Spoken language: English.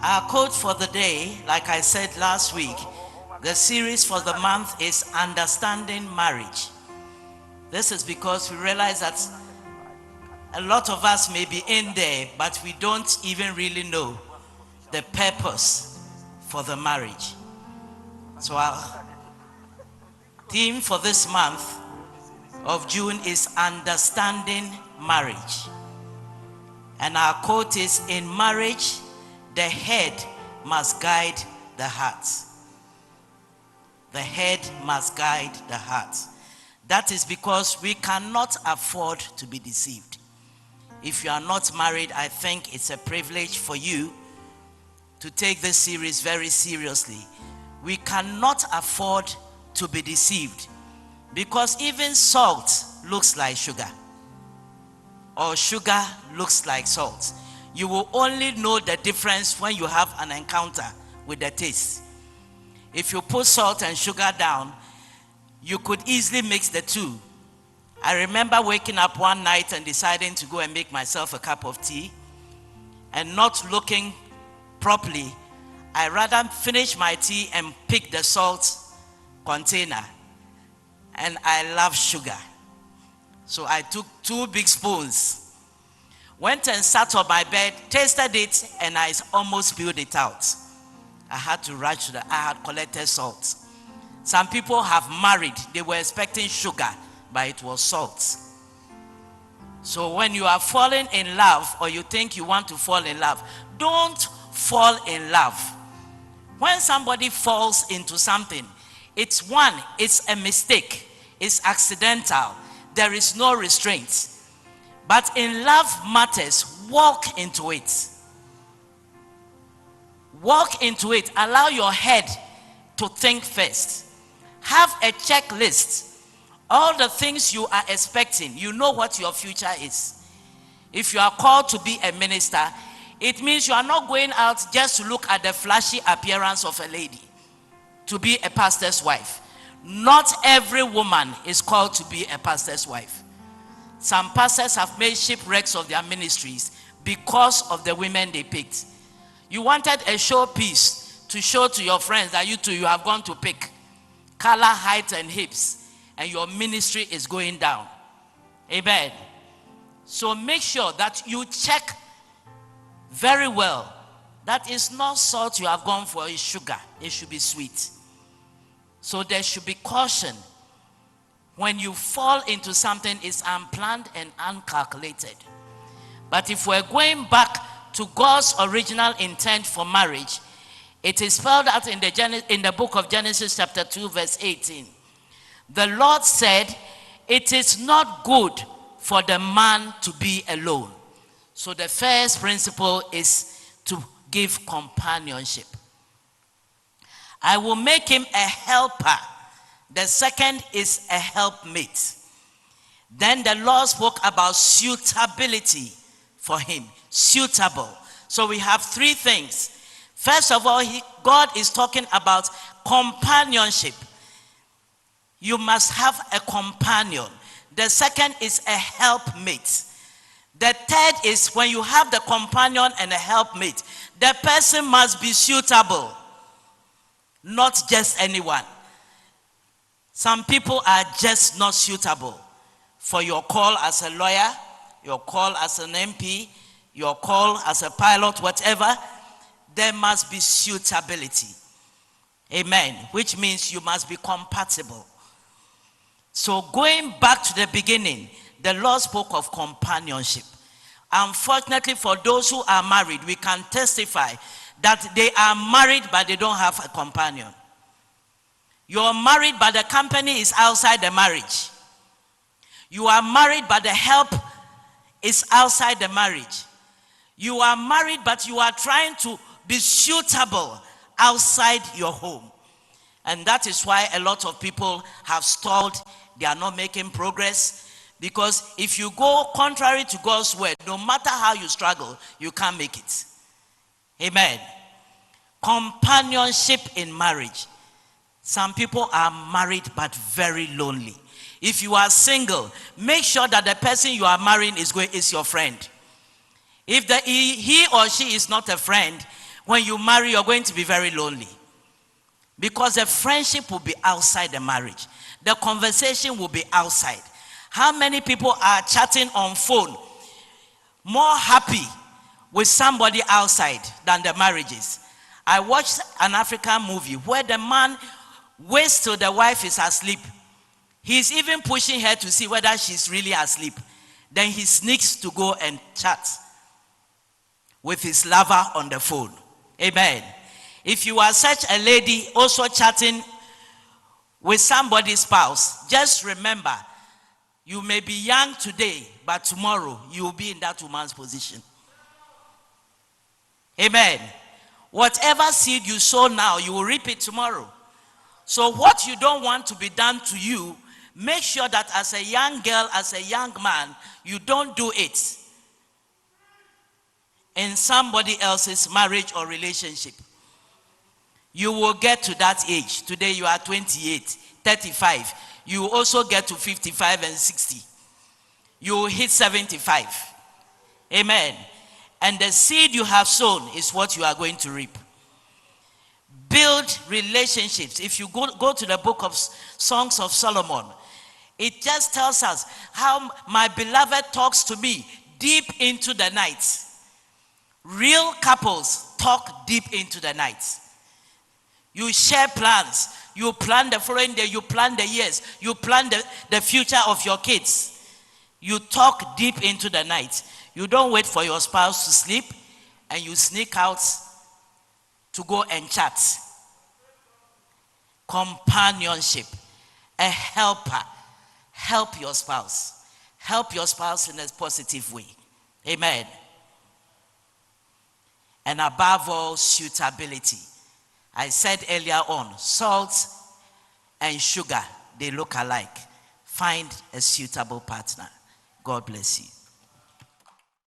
Our quote for the day, like I said last week, the series for the month is Understanding Marriage. This is because we realize that a lot of us may be in there, but we don't even really know the purpose for the marriage. So our theme for this month of June is Understanding Marriage. And our quote is, in marriage, the head must guide the heart. The head must guide the heart. That is because we cannot afford to be deceived. If you are not married, I think it's a privilege for you to take this series very seriously. We cannot afford to be deceived, because even salt looks like sugar, or sugar looks like salt. You will only know the difference when you have an encounter with the taste. If you put salt and sugar down, you could easily mix the two. I remember waking up one night and deciding to go and make myself a cup of tea, and not looking properly, I rather finished my tea and picked the salt container. And I love sugar, so I took 2 big spoons, went and sat on my bed, tasted it, and I almost spilled it out. I had to rush to I had collected salt. Some people have married, they were expecting sugar, but it was salt. So when you are falling in love, or you think you want to fall in love, don't fall in love. When somebody falls into something, it's a mistake, it's accidental, there is no restraint. But in love matters, walk into it. Walk into it. Allow your head to think first. Have a checklist. All the things you are expecting, you know what your future is. If you are called to be a minister, it means you are not going out just to look at the flashy appearance of a lady to be a pastor's wife. Not every woman is called to be a pastor's wife. Some pastors have made shipwrecks of their ministries because of the women they picked. You wanted a showpiece to show to your friends that you have gone to pick color, height, and hips, and your ministry is going down. Amen. So make sure that you check very well that is not salt you have gone for, is sugar. It should be sweet. So there should be caution. When you fall into something, it's unplanned and uncalculated. But if we're going back to God's original intent for marriage, it is spelled out in the book of Genesis chapter 2 verse 18. The Lord said, it is not good for the man to be alone. So the first principle is to give companionship. I will make him a helper. The second is a helpmate. Then the Lord spoke about suitability for him. Suitable. So we have 3 things. First of all, God is talking about companionship. You must have a companion. The second is a helpmate. The third is, when you have the companion and a helpmate, the person must be suitable, not just anyone. Some people are just not suitable for your call as a lawyer, your call as an MP, your call as a pilot, whatever. There must be suitability. Amen. Which means you must be compatible. So going back to the beginning, the Lord spoke of companionship. Unfortunately, for those who are married, we can testify that they are married but they don't have a companion. You're married but the company is outside the marriage. You are married but the help is outside the marriage. You are married but you are trying to be suitable outside your home. And that is why a lot of people have stalled. They are not making progress. Because if you go contrary to God's word, no matter how you struggle, you can't make it. Amen. Companionship in marriage. Some people are married but very lonely. If you are single, make sure that the person you are marrying is your friend. If he or she is not a friend, When you marry, you're going to be very lonely. Because the friendship will be outside the marriage. The conversation will be outside. How many people are chatting on phone more happy with somebody outside than the marriages? I watched an African movie where the man waits till the wife is asleep. He's even pushing her to see whether she's really asleep. Then he sneaks to go and chat with his lover on the phone. Amen. If you are such a lady also chatting with somebody's spouse, just remember, you may be young today, but tomorrow you will be in that woman's position. Amen. Whatever seed you sow now, you will reap it tomorrow. So what you don't want to be done to you, make sure that as a young girl, as a young man, you don't do it in somebody else's marriage or relationship. You will get to that age. Today you are 28, 35. You will also get to 55 and 60. You will hit 75. Amen. And the seed you have sown is what you are going to reap. Build relationships. If you go to the book of Songs of Solomon, it just tells us how my beloved talks to me deep into the night. Real couples talk deep into the night. You share plans. You plan the following day. You plan the years. You plan the future of your kids. You talk deep into the night. You don't wait for your spouse to sleep and you sneak out to go and chat. Companionship. A helper. Help your spouse. Help your spouse in a positive way. Amen. And above all, suitability. I said earlier on, salt and sugar, they look alike. Find a suitable partner. God bless you.